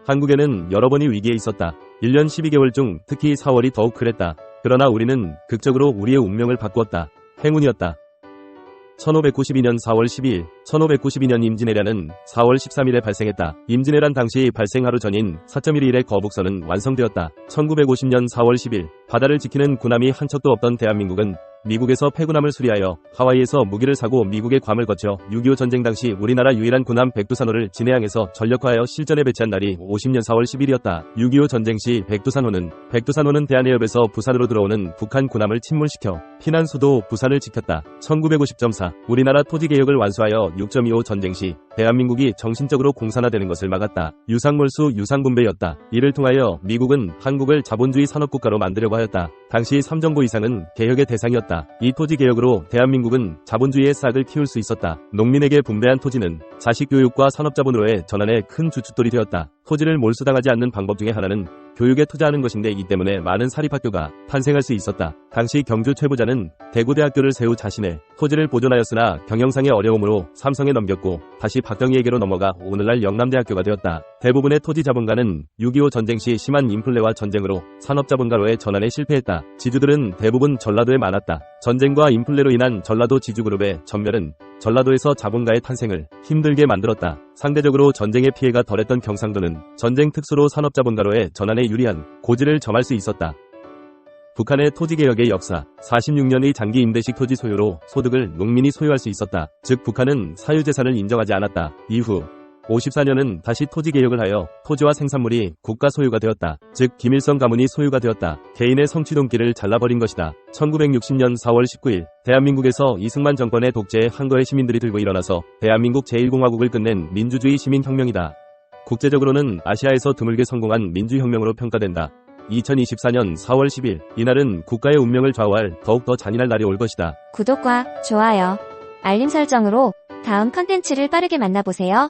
한국에는 여러 번의 위기에 있었다. 1년 12개월 중 특히 4월이 더욱 그랬다. 그러나 우리는 극적으로 우리의 운명을 바꾸었다. 행운이었다. 1592년 4월 12일, 1592년 임진왜란은 4월 13일에 발생했다. 임진왜란 당시 발생 하루 전인 4.11일의 거북선은 완성되었다. 1950년 4월 10일, 바다를 지키는 군함이 한 척도 없던 대한민국은 미국에서 패군함을 수리하여 하와이에서 무기를 사고 미국의 괌을 거쳐 6.25 전쟁 당시 우리나라 유일한 군함 백두산호를 진해항에서 전력화하여 실전에 배치한 날이 50년 4월 10일이었다. 6.25 전쟁 시 백두산호는 대한해협에서 부산으로 들어오는 북한 군함을 침몰시켜 피난 수도 부산을 지켰다. 1950.4 우리나라 토지개혁을 완수하여 6.25 전쟁 시 대한민국이 정신적으로 공산화되는 것을 막았다. 유상몰수 유상분배였다. 이를 통하여 미국은 한국을 자본주의 산업국가로 만들려고 하였다. 당시 3정부 이상은 개혁의 대상이었다. 이 토지개혁으로 대한민국은 자본주의의 싹을 키울 수 있었다. 농민에게 분배한 토지는 자식교육과 산업자본으로의 전환에 큰 주춧돌이 되었다. 토지를 몰수당하지 않는 방법 중에 하나는 교육에 투자하는 것인데 이 때문에 많은 사립학교가 탄생할 수 있었다. 당시 경주 최부자는 대구대학교를 세우 자신의 토지를 보존하였으나 경영상의 어려움으로 삼성에 넘겼고 다시 박정희에게로 넘어가 오늘날 영남대학교가 되었다. 대부분의 토지 자본가는 6.25 전쟁 시 심한 인플레와 전쟁으로 산업자본가로의 전환에 실패했다. 지주들은 대부분 전라도에 많았다. 전쟁과 인플레로 인한 전라도 지주그룹의 전멸은 전라도에서 자본가의 탄생을 힘들게 만들었다. 상대적으로 전쟁의 피해가 덜했던 경상도는 전쟁 특수로 산업자본가로의 전환에 유리한 고지를 점할 수 있었다. 북한의 토지개혁의 역사 46년의 장기 임대식 토지 소유로 소득을 농민이 소유할 수 있었다. 즉 북한은 사유재산을 인정하지 않았다. 이후 54년은 다시 토지개혁을 하여 토지와 생산물이 국가 소유가 되었다. 즉 김일성 가문이 소유가 되었다. 개인의 성취동기를 잘라버린 것이다. 1960년 4월 19일 대한민국에서 이승만 정권의 독재에 한거의 시민들이 들고 일어나서 대한민국 제1공화국을 끝낸 민주주의 시민혁명이다. 국제적으로는 아시아에서 드물게 성공한 민주혁명으로 평가된다. 2024년 4월 10일 이날은 국가의 운명을 좌우할 더욱더 잔인할 날이 올 것이다. 구독과 좋아요, 알림 설정으로 다음 컨텐츠를 빠르게 만나보세요.